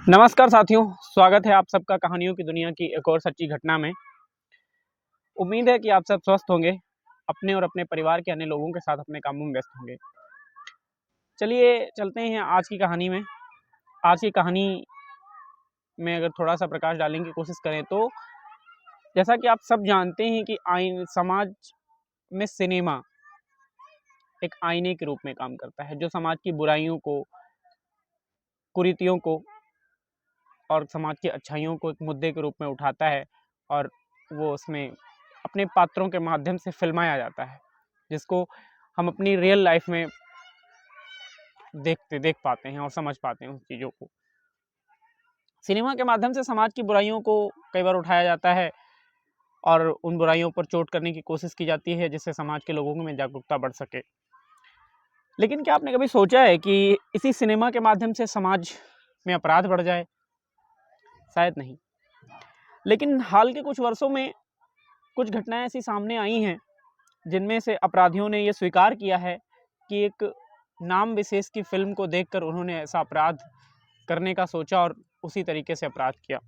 नमस्कार साथियों, स्वागत है आप सबका कहानियों की दुनिया की एक और सच्ची घटना में। उम्मीद है कि आप सब स्वस्थ होंगे, अपने और अपने परिवार के अन्य लोगों के साथ अपने कामों में व्यस्त होंगे। चलिए चलते हैं आज की कहानी में। आज की कहानी में अगर थोड़ा सा प्रकाश डालने की कोशिश करें तो जैसा कि आप सब जानते हैं कि समाज में सिनेमा एक आईने के रूप में काम करता है, जो समाज की बुराइयों को, कुरीतियों को और समाज की अच्छाइयों को एक मुद्दे के रूप में उठाता है और वो उसमें अपने पात्रों के माध्यम से फिल्माया जाता है, जिसको हम अपनी रियल लाइफ में देख पाते हैं और समझ पाते हैं उस चीज़ों को। सिनेमा के माध्यम से समाज की बुराइयों को कई बार उठाया जाता है और उन बुराइयों पर चोट करने की कोशिश की जाती है, जिससे समाज के लोगों में जागरूकता बढ़ सके। लेकिन क्या आपने कभी सोचा है कि इसी सिनेमा के माध्यम से समाज में अपराध बढ़ जाए? शायद नहीं। लेकिन हाल के कुछ वर्षों में कुछ घटनाएं ऐसी सामने आई हैं जिनमें से अपराधियों ने यह स्वीकार किया है कि एक नाम विशेष की फिल्म को देखकर उन्होंने ऐसा अपराध करने का सोचा और उसी तरीके से अपराध किया।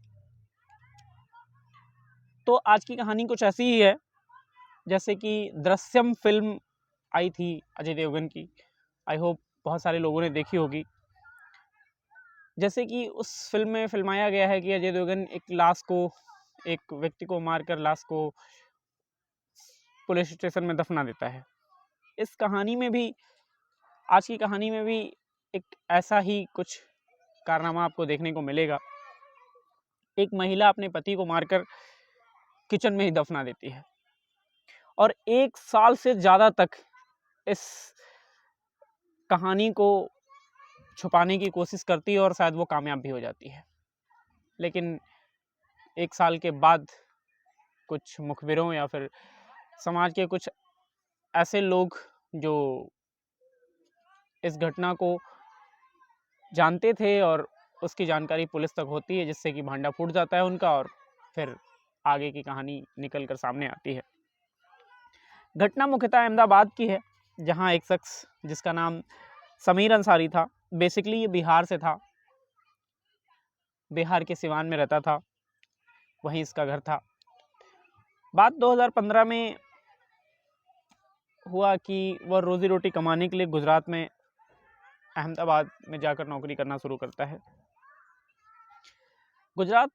तो आज की कहानी कुछ ऐसी ही है जैसे कि दृश्यम फिल्म आई थी अजय देवगन की। आई होप बहुत सारे लोगों ने देखी होगी। जैसे कि उस फिल्म में फिल्माया गया है कि अजय देवगन एक व्यक्ति को मारकर लाश को पुलिस स्टेशन में दफना देता है। इस कहानी में भी, आज की कहानी में भी एक ऐसा ही कुछ कारनामा आपको देखने को मिलेगा। एक महिला अपने पति को मारकर किचन में ही दफना देती है और 1 साल से ज़्यादा तक इस कहानी को छुपाने की कोशिश करती है और शायद वो कामयाब भी हो जाती है। लेकिन 1 साल के बाद कुछ मुखबिरों या फिर समाज के कुछ ऐसे लोग जो इस घटना को जानते थे और उसकी जानकारी पुलिस तक होती है, जिससे कि भांडा फूट जाता है उनका और फिर आगे की कहानी निकल कर सामने आती है। घटना मुख्यतः अहमदाबाद की है, जहां एक शख्स जिसका नाम समीर अंसारी था, बेसिकली ये बिहार से था, बिहार के सिवान में रहता था, वहीं इसका घर था। बात 2015 में हुआ कि वह रोजी रोटी कमाने के लिए गुजरात में अहमदाबाद में जाकर नौकरी करना शुरू करता है। गुजरात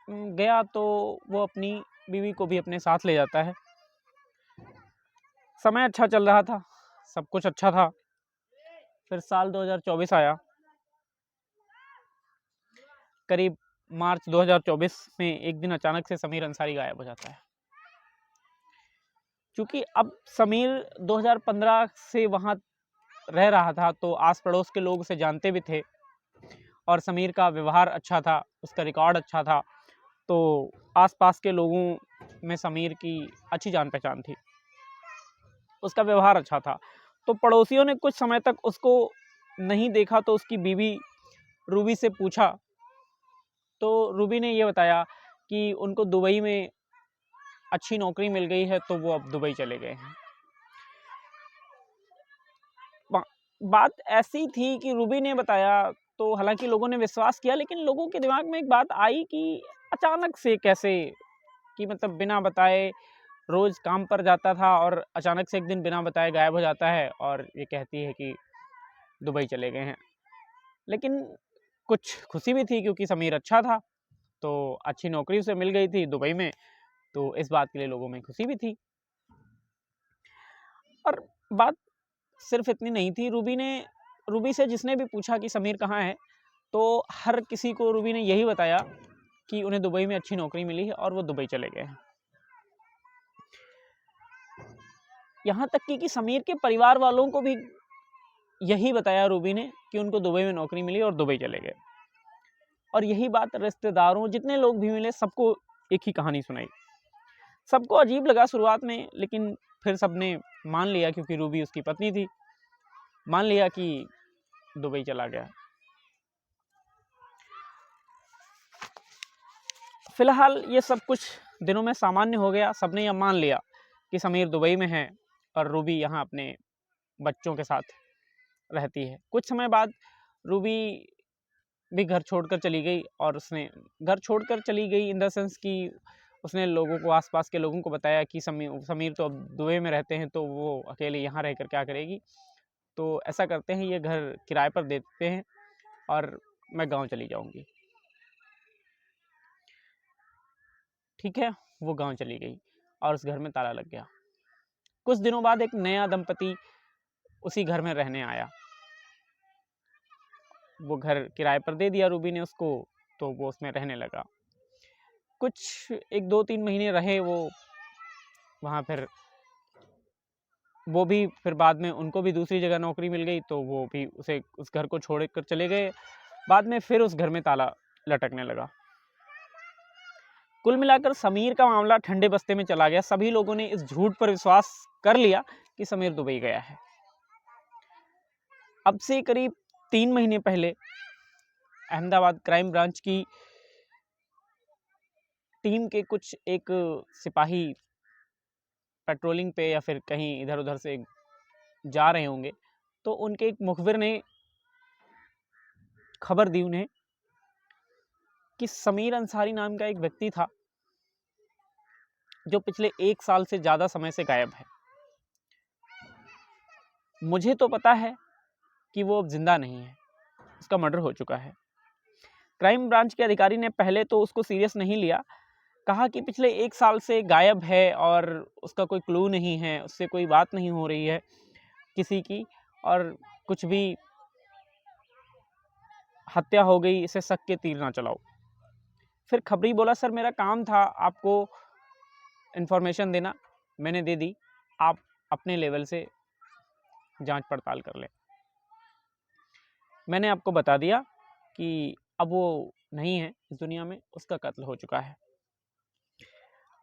गया तो वो अपनी बीवी को भी अपने साथ ले जाता है। समय अच्छा चल रहा था, सब कुछ अच्छा था। फिर साल 2024 आया। करीब मार्च 2024 में एक दिन अचानक से समीर अंसारी गायब हो जाता है। क्योंकि अब समीर 2015 से वहाँ रह रहा था तो आस पड़ोस के लोग उसे जानते भी थे और समीर का व्यवहार अच्छा था, उसका रिकॉर्ड अच्छा था, तो आसपास के लोगों में समीर की अच्छी जान पहचान थी, उसका व्यवहार अच्छा था। तो पड़ोसियों ने कुछ समय तक उसको नहीं देखा तो उसकी बीवी रूबी से पूछा, तो रूबी ने ये बताया कि उनको दुबई में अच्छी नौकरी मिल गई है तो वो अब दुबई चले गए हैं। बात ऐसी थी कि रूबी ने बताया तो हालांकि लोगों ने विश्वास किया, लेकिन लोगों के दिमाग में एक बात आई कि अचानक से कैसे, कि मतलब बिना बताए रोज काम पर जाता था और अचानक से एक दिन बिना बताए गायब हो जाता है और ये कहती है कि दुबई चले गए हैं। लेकिन कुछ खुशी भी थी क्योंकि समीर अच्छा था, तो अच्छी नौकरी उसे मिल गई थी दुबई में, तो इस बात के लिए लोगों में खुशी भी थी। और बात सिर्फ इतनी नहीं थी। रूबी से जिसने भी पूछा कि समीर कहाँ है, तो हर किसी को रूबी ने यही बताया कि उन्हें दुबई में अच्छी नौकरी मिली है और वो दुबई चले गए हैं। यहाँ तक कि समीर के परिवार वालों को भी यही बताया रूबी ने कि उनको दुबई में नौकरी मिली और दुबई चले गए। और यही बात रिश्तेदारों, जितने लोग भी मिले, सबको एक ही कहानी सुनाई। सबको अजीब लगा शुरुआत में, लेकिन फिर सबने मान लिया, क्योंकि रूबी उसकी पत्नी थी, मान लिया कि दुबई चला गया। फिलहाल ये सब कुछ दिनों में सामान्य हो गया। सबने यह मान लिया कि समीर दुबई में है और रूबी यहाँ अपने बच्चों के साथ रहती है। कुछ समय बाद रूबी भी घर छोड़कर चली गई, और उसने घर छोड़कर चली गई इन द सेंस कि उसने लोगों को, आसपास के लोगों को बताया कि समीर तो अब दुबई में रहते हैं, तो वो अकेले यहाँ रहकर क्या करेगी, तो ऐसा करते हैं ये घर किराए पर दे देते हैं और मैं गांव चली जाऊंगी। ठीक है, वो गांव चली गई और उस घर में ताला लग गया। कुछ दिनों बाद एक नया दंपति उसी घर में रहने आया। वो घर किराए पर दे दिया रूबी ने उसको, तो वो उसमें रहने लगा। कुछ 1-2-3 महीने रहे वो वहाँ। फिर वो भी, फिर बाद में उनको भी दूसरी जगह नौकरी मिल गई, तो वो भी उस घर को छोड़ कर चले गए। बाद में फिर उस घर में ताला लटकने लगा। कुल मिलाकर समीर का मामला ठंडे बस्ते में चला गया। सभी लोगों ने इस झूठ पर विश्वास कर लिया कि समीर दुबई गया है। अब से करीब 3 महीने पहले अहमदाबाद क्राइम ब्रांच की टीम के कुछ एक सिपाही पेट्रोलिंग पे या फिर कहीं इधर उधर से जा रहे होंगे, तो उनके एक मुखबिर ने खबर दी उन्हें कि समीर अंसारी नाम का एक व्यक्ति था जो पिछले 1 साल से ज़्यादा समय से गायब है। मुझे तो पता है कि वो अब जिंदा नहीं है, उसका मर्डर हो चुका है। क्राइम ब्रांच के अधिकारी ने पहले तो उसको सीरियस नहीं लिया, कहा कि पिछले 1 साल से गायब है और उसका कोई क्लू नहीं है, उससे कोई बात नहीं हो रही है किसी की, और कुछ भी हत्या हो गई, इसे शक के तीर ना चलाओ। फिर खबरी बोला, सर मेरा काम था आपको इन्फॉर्मेशन देना, मैंने दे दी, आप अपने लेवल से जांच पड़ताल कर लें। मैंने आपको बता दिया कि अब वो नहीं है इस दुनिया में, उसका कत्ल हो चुका है।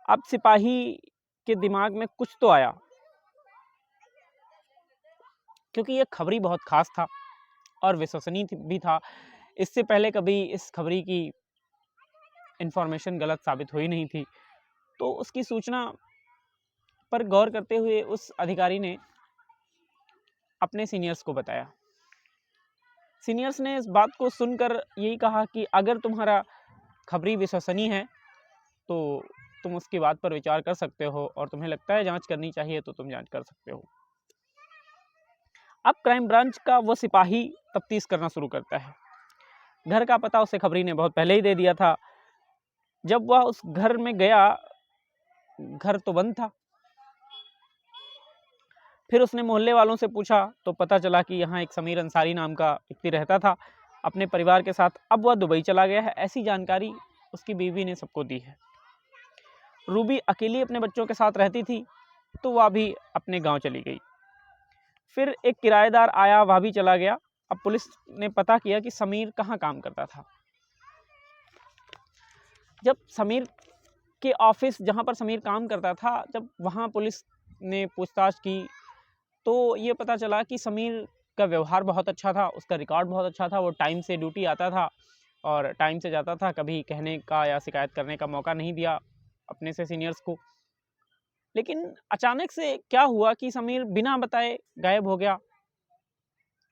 अब सिपाही के दिमाग में कुछ तो आया, क्योंकि ये खबरी बहुत खास था और विश्वसनीय भी था। इससे पहले कभी इस खबरी की इंफॉर्मेशन गलत साबित हुई नहीं थी। तो उसकी सूचना पर गौर करते हुए उस अधिकारी ने अपने सीनियर्स को बताया। सीनियर्स ने इस बात को सुनकर यही कहा कि अगर तुम्हारा खबरी विश्वसनीय है तो तुम उसकी बात पर विचार कर सकते हो, और तुम्हें लगता है जांच करनी चाहिए तो तुम जांच कर सकते हो। अब क्राइम ब्रांच का वो सिपाही तफ्तीश करना शुरू करता है। घर का पता उसे खबरी ने बहुत पहले ही दे दिया था। जब वह उस घर में गया, घर तो बंद था। फिर उसने मोहल्ले वालों से पूछा तो पता चला कि यहाँ एक समीर अंसारी नाम का व्यक्ति रहता था अपने परिवार के साथ, अब वह दुबई चला गया है। ऐसी जानकारी उसकी बीवी ने सबको दी है। रूबी अकेली अपने बच्चों के साथ रहती थी, तो वह भी अपने गांव चली गई। फिर एक किराएदार आया, वह भी चला गया। अब पुलिस ने पता किया कि समीर कहाँ काम करता था। जब समीर के ऑफिस जहाँ पर समीर काम करता था, जब वहाँ पुलिस ने पूछताछ की तो ये पता चला कि समीर का व्यवहार बहुत अच्छा था, उसका रिकॉर्ड बहुत अच्छा था। वो टाइम से ड्यूटी आता था और टाइम से जाता था, कभी कहने का या शिकायत करने का मौका नहीं दिया अपने से सीनियर्स को। लेकिन अचानक से क्या हुआ कि समीर बिना बताए गायब हो गया,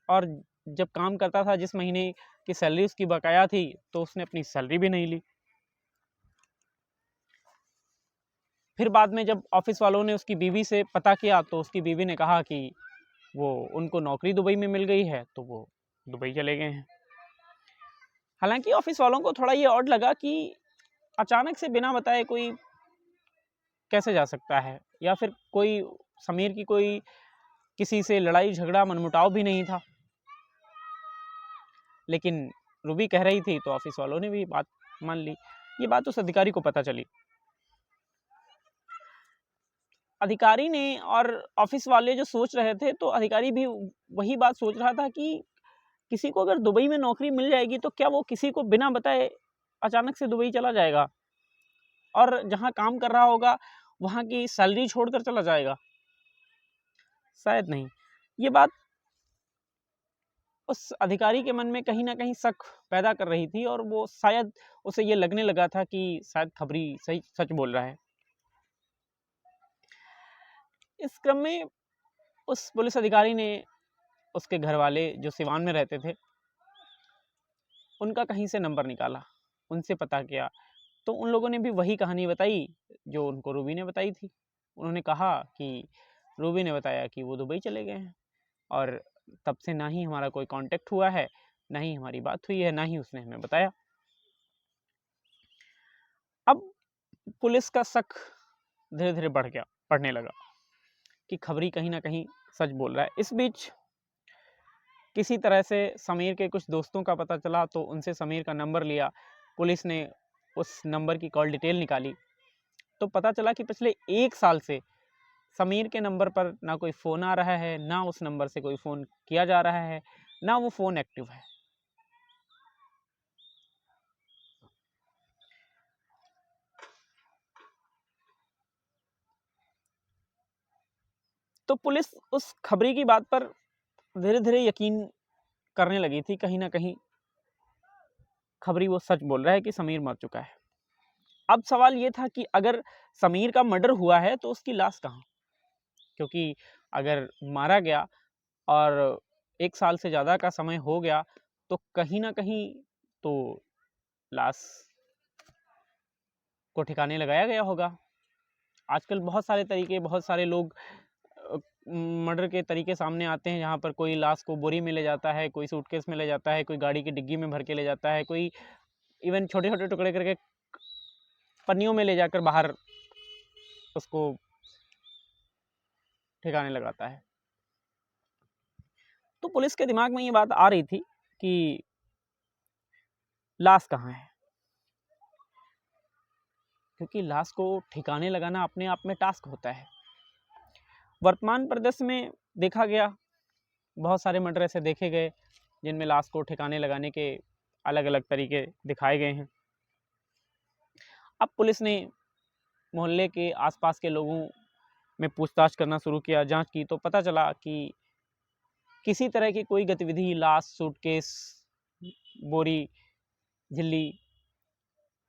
और जब काम करता था, जिस महीने की सैलरी उसकी बकाया थी, तो उसने अपनी सैलरी भी नहीं ली। फिर बाद में जब ऑफिस वालों ने उसकी बीवी से पता किया तो उसकी बीवी ने कहा कि वो उनको नौकरी दुबई में मिल गई है, तो वो दुबई चले गए हैं। हालांकि ऑफिस वालों को थोड़ा ये ऑड लगा कि अचानक से बिना बताए कोई कैसे जा सकता है, या फिर कोई समीर की कोई किसी से लड़ाई झगड़ा मनमुटाव भी नहीं था। लेकिन रूबी कह रही थी तो ऑफिस वालों ने भी बात मान ली। ये बात उस अधिकारी को पता चली। अधिकारी ने और ऑफिस वाले जो सोच रहे थे, तो अधिकारी भी वही बात सोच रहा था कि किसी को अगर दुबई में नौकरी मिल जाएगी तो क्या वो किसी को बिना बताए अचानक से दुबई चला जाएगा और जहां काम कर रहा होगा वहां की सैलरी छोड़कर चला जाएगा? शायद नहीं। ये बात उस अधिकारी के मन में कहीं ना कहीं शक पैदा कर रही थी, और वो शायद उसे ये लगने लगा था कि शायद खबरी सही सच बोल रहा है। इस क्रम में उस पुलिस अधिकारी ने उसके घर वाले जो सिवान में रहते थे उनका कहीं से नंबर निकाला, उनसे पता किया, तो उन लोगों ने भी वही कहानी बताई जो उनको रूबी ने बताई थी। उन्होंने कहा कि रूबी ने बताया कि वो दुबई चले गए हैं और तब से ना ही हमारा कोई कांटेक्ट हुआ है, ना ही हमारी बात हुई है, ना ही उसने हमें बताया। अब पुलिस का शक धीरे धीरे बढ़ने लगा कि खबरी कहीं ना कहीं सच बोल रहा है। इस बीच किसी तरह से समीर के कुछ दोस्तों का पता चला, तो उनसे समीर का नंबर लिया। पुलिस ने उस नंबर की कॉल डिटेल निकाली, तो पता चला कि पिछले 1 साल से समीर के नंबर पर ना कोई फ़ोन आ रहा है, ना उस नंबर से कोई फ़ोन किया जा रहा है, ना वो फ़ोन एक्टिव है। तो पुलिस उस खबरी की बात पर धीरे धीरे यकीन करने लगी थी, कहीं ना कहीं खबरी वो सच बोल रहा है कि समीर मर चुका है। अब सवाल ये था कि अगर समीर का मर्डर हुआ है तो उसकी लाश कहाँ? क्योंकि अगर मारा गया और 1 साल से ज़्यादा का समय हो गया, तो कहीं ना कहीं तो लाश को ठिकाने लगाया गया होगा। आजकल बहुत सारे तरीके, बहुत सारे लोग मर्डर के तरीके सामने आते हैं, जहाँ पर कोई लाश को बोरी में ले जाता है, कोई सूटकेस में ले जाता है, कोई गाड़ी की डिग्गी में भर के ले जाता है, कोई इवन छोटे छोटे टुकड़े करके पन्नियों में ले जाकर बाहर उसको ठिकाने लगाता है। तो पुलिस के दिमाग में ये बात आ रही थी कि लाश कहाँ है, क्योंकि लाश को ठिकाने लगाना अपने आप में टास्क होता है। वर्तमान परिदृश्य में देखा गया, बहुत सारे मर्डर ऐसे देखे गए जिनमें लाश को ठिकाने लगाने के अलग अलग तरीके दिखाए गए हैं। अब पुलिस ने मोहल्ले के आसपास के लोगों में पूछताछ करना शुरू किया, जांच की, तो पता चला कि किसी तरह की कोई गतिविधि, लाश, सूटकेस, बोरी, झिल्ली,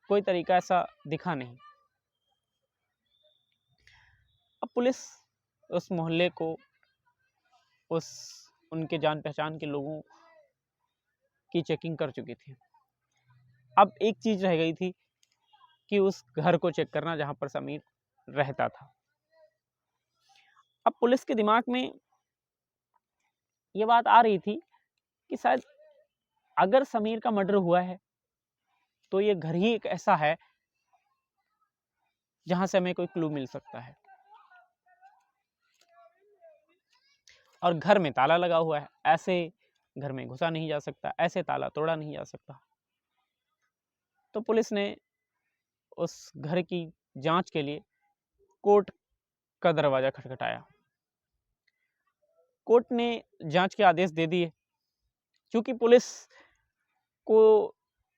कोई तरीका ऐसा दिखा नहीं। अब पुलिस उस मोहल्ले को, उनके जान पहचान के लोगों की चेकिंग कर चुकी थी। अब एक चीज रह गई थी कि उस घर को चेक करना जहां पर समीर रहता था। अब पुलिस के दिमाग में ये बात आ रही थी कि शायद अगर समीर का मर्डर हुआ है तो ये घर ही एक ऐसा है जहां से हमें कोई क्लू मिल सकता है, और घर में ताला लगा हुआ है, ऐसे घर में घुसा नहीं जा सकता, ऐसे ताला तोड़ा नहीं जा सकता। तो पुलिस ने उस घर की जांच के लिए कोर्ट का दरवाजा खटखटाया। कोर्ट ने जांच के आदेश दे दिए। क्योंकि पुलिस को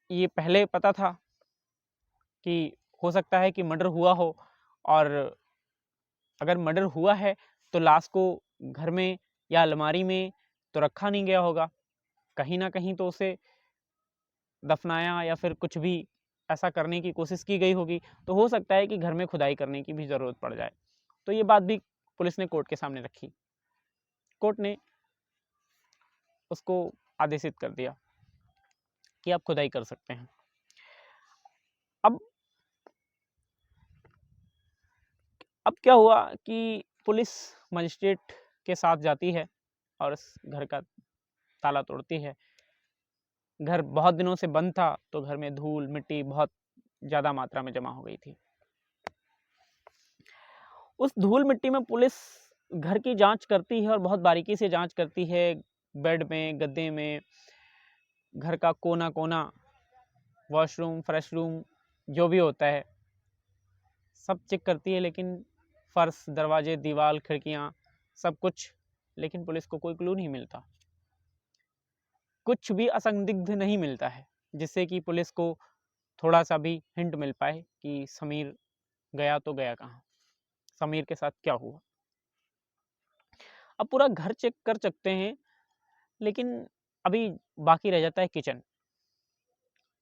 ये पहले पता था कि हो सकता है कि मर्डर हुआ हो, और अगर मर्डर हुआ है तो लाश को घर में या अलमारी में तो रखा नहीं गया होगा, कहीं ना कहीं तो उसे दफनाया या फिर कुछ भी ऐसा करने की कोशिश की गई होगी। तो हो सकता है कि घर में खुदाई करने की भी ज़रूरत पड़ जाए। तो ये बात भी पुलिस ने कोर्ट के सामने रखी। कोर्ट ने उसको आदेशित कर दिया कि आप खुदाई कर सकते हैं। अब क्या हुआ कि पुलिस मजिस्ट्रेट के साथ जाती है और उस घर का ताला तोड़ती है। घर बहुत दिनों से बंद था, तो घर में धूल मिट्टी बहुत ज़्यादा मात्रा में जमा हो गई थी। उस धूल मिट्टी में पुलिस घर की जांच करती है और बहुत बारीकी से जांच करती है। बेड में, गद्दे में, घर का कोना कोना, वॉशरूम, फ्रेश रूम, जो भी होता है सब चेक करती है, लेकिन फर्श, दरवाजे, दीवार, खिड़कियां, सब कुछ, लेकिन पुलिस को कोई क्लू नहीं मिलता, कुछ भी असंदिग्ध नहीं मिलता है जिससे कि पुलिस को थोड़ा सा भी हिंट मिल पाए कि समीर गया तो गया कहाँ, समीर के साथ क्या हुआ। अब पूरा घर चेक कर सकते हैं, लेकिन अभी बाकी रह जाता है किचन।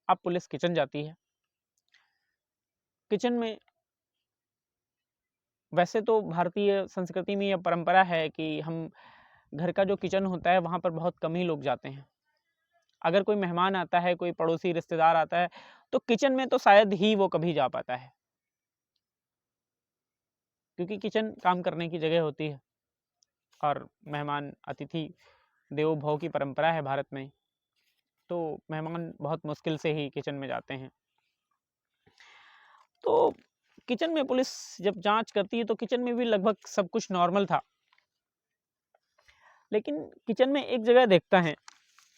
अब पुलिस किचन जाती है। किचन में वैसे तो भारतीय संस्कृति में यह परंपरा है कि हम घर का जो किचन होता है वहाँ पर बहुत कम ही लोग जाते हैं, अगर कोई मेहमान आता है, कोई पड़ोसी रिश्तेदार आता है, तो किचन में तो शायद ही वो कभी जा पाता है, क्योंकि किचन काम करने की जगह होती है और मेहमान अतिथि देवो भव की परंपरा है भारत में। तो मेहमान बहुत मुश्किल से ही किचन में जाते हैं। तो किचन में पुलिस जब जांच करती है तो किचन में भी लगभग सब कुछ नॉर्मल था, लेकिन किचन में एक जगह देखता है,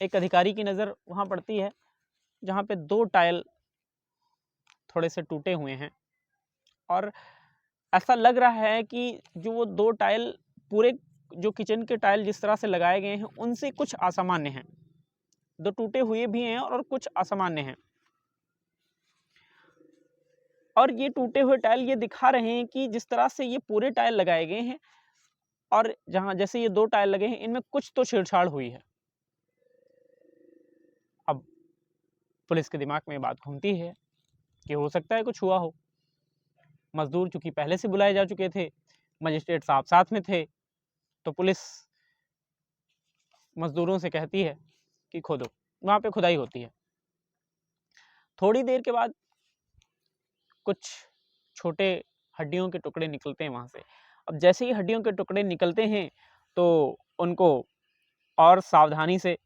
एक अधिकारी की नज़र वहाँ पड़ती है जहाँ पे 2 टाइल थोड़े से टूटे हुए हैं और ऐसा लग रहा है कि जो वो 2 टाइल पूरे जो किचन के टाइल जिस तरह से लगाए गए हैं उनसे कुछ असामान्य हैं। 2 टूटे हुए भी हैं और कुछ असामान्य हैं, और ये टूटे हुए टाइल ये दिखा रहे हैं कि जिस तरह से ये पूरे टाइल लगाए गए हैं और जहाँ जैसे ये 2 टाइल लगे हैं इनमें कुछ तो छेड़छाड़ हुई है। अब पुलिस के दिमाग में ये बात घूमती है कि हो सकता है कुछ हुआ हो। मजदूर चूंकि पहले से बुलाए जा चुके थे, मजिस्ट्रेट साहब साथ में थे, तो पुलिस मजदूरों से कहती है कि खोदो। वहाँ पे खुदाई होती है। थोड़ी देर के बाद कुछ छोटे हड्डियों के टुकड़े निकलते हैं वहाँ से। अब जैसे ही हड्डियों के टुकड़े निकलते हैं तो उनको और सावधानी से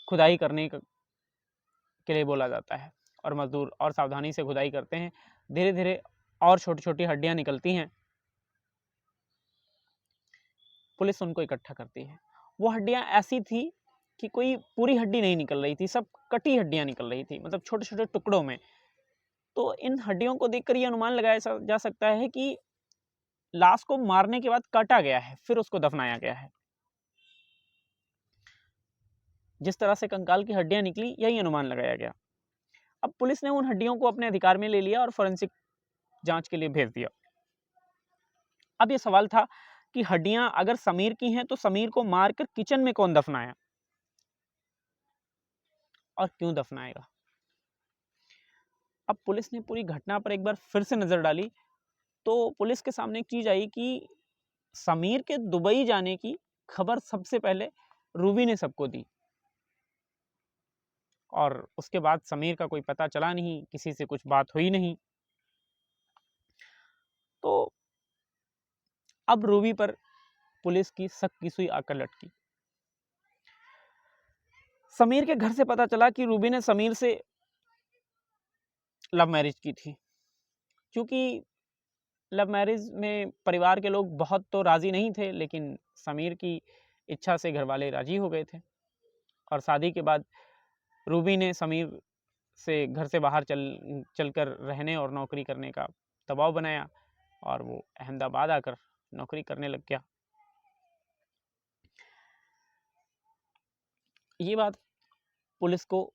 खुदाई करने के लिए बोला जाता है और मजदूर और सावधानी से खुदाई करते हैं। धीरे धीरे और छोटी छोटी हड्डियाँ निकलती हैं। पुलिस उनको इकट्ठा करती है। वो हड्डियाँ ऐसी थी कि कोई पूरी हड्डी नहीं निकल रही थी, सब कटी हड्डियाँ निकल रही थी, मतलब छोटे छोटे टुकड़ों में। तो इन हड्डियों को देखकर ये अनुमान लगाया जा सकता है कि लाश को मारने के बाद काटा गया है, फिर उसको दफनाया गया है। जिस तरह से कंकाल की हड्डियां निकली, यही अनुमान लगाया गया। अब पुलिस ने उन हड्डियों को अपने अधिकार में ले लिया और फोरेंसिक जांच के लिए भेज दिया। अब ये सवाल था कि हड्डियां अगर समीर की हैं तो समीर को मारकर किचन में कौन दफनाया और क्यों दफनाएगा। अब पुलिस ने पूरी घटना पर एक बार फिर से नजर डाली तो पुलिस के सामने एक चीज आई कि समीर के दुबई जाने की खबर सबसे पहले रूबी ने सबको दी और उसके बाद समीर का कोई पता चला नहीं, किसी से कुछ बात हुई नहीं। तो अब रूबी पर पुलिस की शक की सुई आकर लटकी। समीर के घर से पता चला कि रूबी ने समीर से लव मैरिज की थी। क्योंकि लव मैरिज में परिवार के लोग बहुत तो राजी नहीं थे, लेकिन समीर की इच्छा से घर वाले राजी हो गए थे और शादी के बाद रूबी ने समीर से घर से बाहर चलकर रहने और नौकरी करने का दबाव बनाया और वो अहमदाबाद आकर नौकरी करने लग गया। ये बात पुलिस को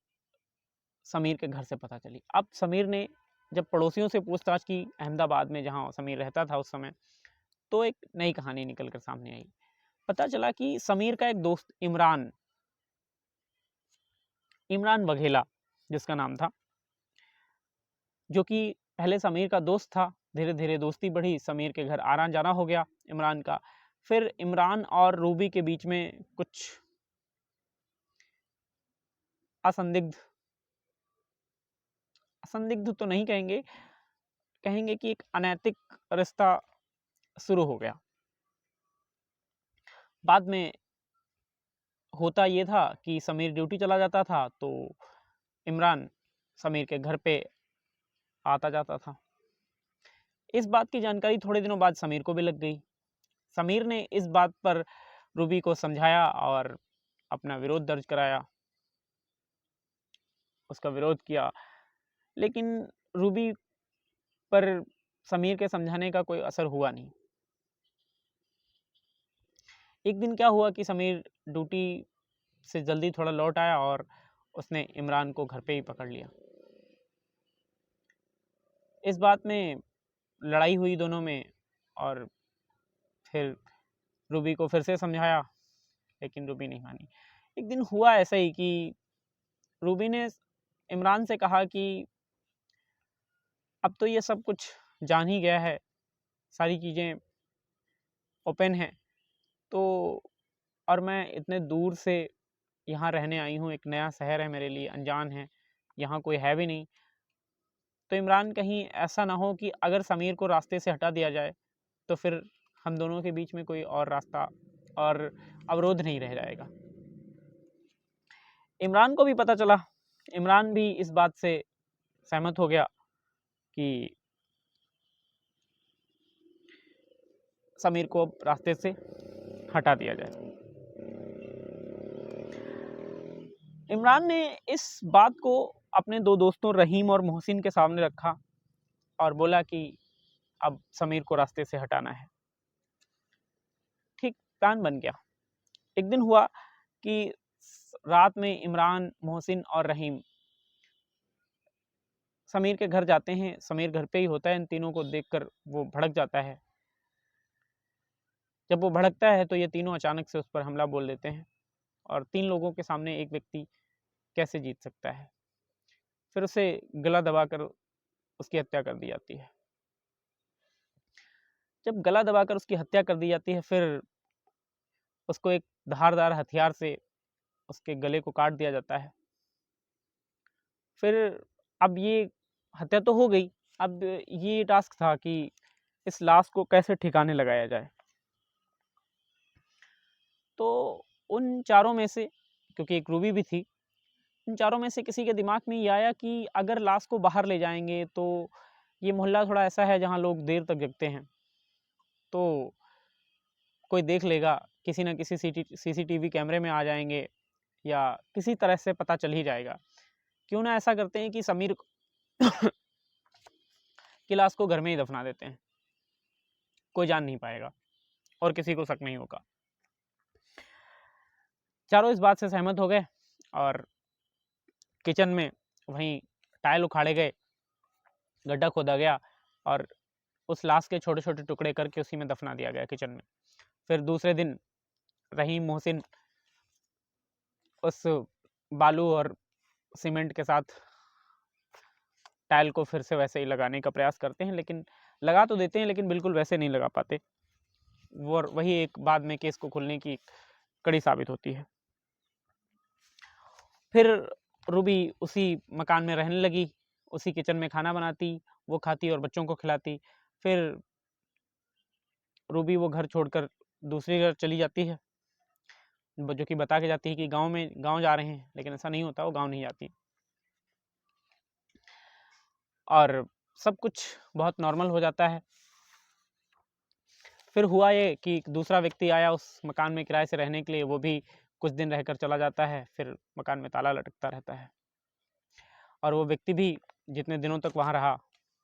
समीर के घर से पता चली। अब समीर ने जब पड़ोसियों से पूछताछ की अहमदाबाद में जहाँ समीर रहता था उस समय, तो एक नई कहानी निकल कर सामने आई। पता चला कि समीर का एक दोस्त इमरान वघेला जिसका नाम था, जो कि पहले समीर का दोस्त था, धीरे धीरे दोस्ती बढ़ी, समीर के घर आना जाना हो गया इमरान का। फिर इमरान और रूबी के बीच में कुछ असंदिग्ध असंदिग्ध तो नहीं कहेंगे, कहेंगे कि एक अनैतिक रिश्ता शुरू हो गया। बाद में होता ये था कि समीर ड्यूटी चला जाता था तो इमरान समीर के घर पे आता जाता था। इस बात की जानकारी थोड़े दिनों बाद समीर को भी लग गई। समीर ने इस बात पर रूबी को समझाया और अपना विरोध दर्ज कराया, उसका विरोध किया, लेकिन रूबी पर समीर के समझाने का कोई असर हुआ नहीं। एक दिन क्या हुआ कि समीर ड्यूटी से जल्दी थोड़ा लौट आया और उसने इमरान को घर पे ही पकड़ लिया। इस बात में लड़ाई हुई दोनों में और फिर रूबी को फिर से समझाया, लेकिन रूबी नहीं मानी। एक दिन हुआ ऐसा ही कि रूबी ने इमरान से कहा कि अब तो ये सब कुछ जान ही गया है, सारी चीज़ें ओपन हैं, तो और मैं इतने दूर से यहाँ रहने आई हूँ, एक नया शहर है मेरे लिए, अनजान है, यहाँ कोई है भी नहीं। तो इमरान कहीं ऐसा ना हो कि अगर समीर को रास्ते से हटा दिया जाए तो फिर हम दोनों के बीच में कोई और रास्ता और अवरोध नहीं रह जाएगा। इमरान को भी पता चला, इमरान भी इस बात से सहमत हो गया कि समीर को अब रास्ते से हटा दिया जाए। इमरान ने इस बात को अपने दो दोस्तों रहीम और मोहसिन के सामने रखा और बोला कि अब समीर को रास्ते से हटाना है। ठीक प्लान बन गया। एक दिन हुआ कि रात में इमरान, मोहसिन और रहीम समीर के घर जाते हैं। समीर घर पे ही होता है। इन तीनों को देखकर वो भड़क जाता है। जब वो भड़कता है तो ये तीनों अचानक से उस पर हमला बोल देते हैं और 3 लोगों के सामने एक व्यक्ति कैसे जीत सकता है। फिर उसे गला दबाकर उसकी हत्या कर दी जाती है। जब गला दबाकर उसकी हत्या कर दी जाती है, फिर उसको एक धारदार हथियार से उसके गले को काट दिया जाता है। फिर अब ये हत्या तो हो गई, अब ये टास्क था कि इस लाश को कैसे ठिकाने लगाया जाए। तो उन चारों में से, क्योंकि एक रूबी भी थी, उन चारों में से किसी के दिमाग में ये आया कि अगर लाश को बाहर ले जाएंगे तो ये मोहल्ला थोड़ा ऐसा है जहाँ लोग देर तक जगते हैं, तो कोई देख लेगा, किसी न किसी सीसीटीवी कैमरे में आ जाएंगे या किसी तरह से पता चल ही जाएगा। क्यों ना ऐसा करते हैं कि समीर की लाश को घर में ही दफना देते हैं, कोई जान नहीं पाएगा और किसी को शक नहीं होगा। चारों इस बात से सहमत हो गए और किचन में वहीं टाइल उखाड़े गए, गड्ढा खोदा गया और उस लाश के छोटे छोटे टुकड़े करके उसी में दफना दिया गया किचन में। फिर दूसरे दिन रहीम, मोहसिन उस बालू और सीमेंट के साथ टाइल को फिर से वैसे ही लगाने का प्रयास करते हैं, लेकिन लगा तो देते हैं लेकिन बिल्कुल वैसे नहीं लगा पाते। वो वही एक बाद में केस को खुलने की कड़ी साबित होती है। फिर रूबी उसी मकान में रहने लगी, उसी किचन में खाना बनाती, वो खाती और बच्चों को खिलाती। फिर रूबी वो घर छोड़कर दूसरे घर चली जाती है, जो कि बता के जाती है कि गांव जा रहे हैं, लेकिन ऐसा नहीं होता, वो गांव नहीं जाती और सब कुछ बहुत नॉर्मल हो जाता है। फिर हुआ ये कि दूसरा व्यक्ति आया उस मकान में किराए से रहने के लिए, वो भी कुछ दिन रहकर चला जाता है। फिर मकान में ताला लटकता रहता है और वो व्यक्ति भी जितने दिनों तक वहाँ रहा,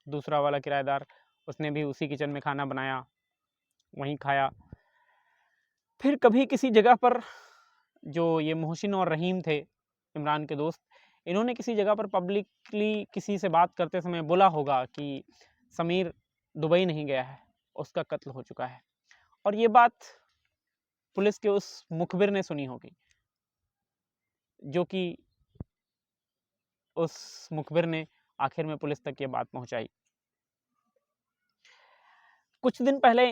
दूसरा वाला किराएदार, उसने भी उसी किचन में खाना बनाया, वहीं खाया। फिर कभी किसी जगह पर जो ये मोहसिन और रहीम थे, इमरान के दोस्त, इन्होंने किसी जगह पर पब्लिकली किसी से बात करते समय बोला होगा कि समीर दुबई नहीं गया है, उसका कत्ल हो चुका है। और ये बात पुलिस के उस मुखबिर ने सुनी होगी, जो कि उस मुखबिर ने आखिर में पुलिस तक ये बात पहुंचाई। कुछ दिन पहले,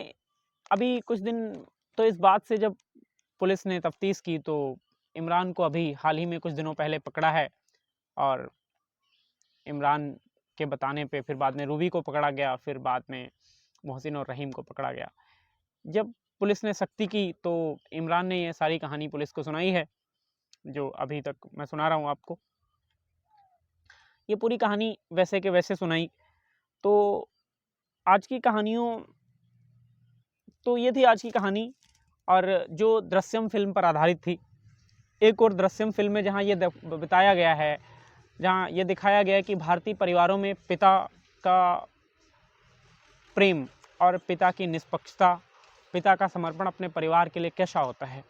अभी कुछ दिन तो इस बात से जब पुलिस ने तफ्तीश की तो इमरान को अभी हाल ही में कुछ दिनों पहले पकड़ा है और इमरान के बताने पे फिर बाद में रूबी को पकड़ा गया, फिर बाद में मोहसिन और रहीम को पकड़ा गया। जब पुलिस ने सख्ती की तो इमरान ने ये सारी कहानी पुलिस को सुनाई है, जो अभी तक मैं सुना रहा हूँ आपको। ये पूरी कहानी वैसे के वैसे सुनाई। तो आज की कहानियों, तो ये थी आज की कहानी, और जो दृश्यम फिल्म पर आधारित थी। एक और दृश्यम फिल्म में जहाँ ये बताया गया है, जहाँ ये दिखाया गया है कि भारतीय परिवारों में पिता का प्रेम और पिता की निष्पक्षता, पिता का समर्पण अपने परिवार के लिए कैसा होता है।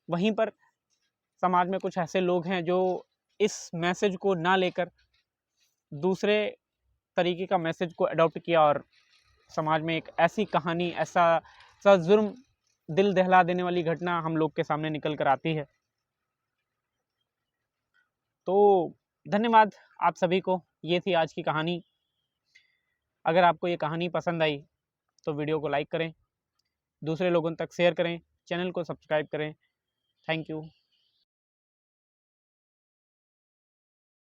वहीं पर समाज में कुछ ऐसे लोग हैं जो इस मैसेज को ना लेकर दूसरे तरीके का मैसेज को अडॉप्ट किया और समाज में एक ऐसी कहानी, ऐसा जुर्म, दिल दहला देने वाली घटना हम लोग के सामने निकल कर आती है। तो धन्यवाद आप सभी को। ये थी आज की कहानी। अगर आपको ये कहानी पसंद आई तो वीडियो को लाइक करें, दूसरे लोगों तक शेयर करें, चैनल को सब्सक्राइब करें। Thank you.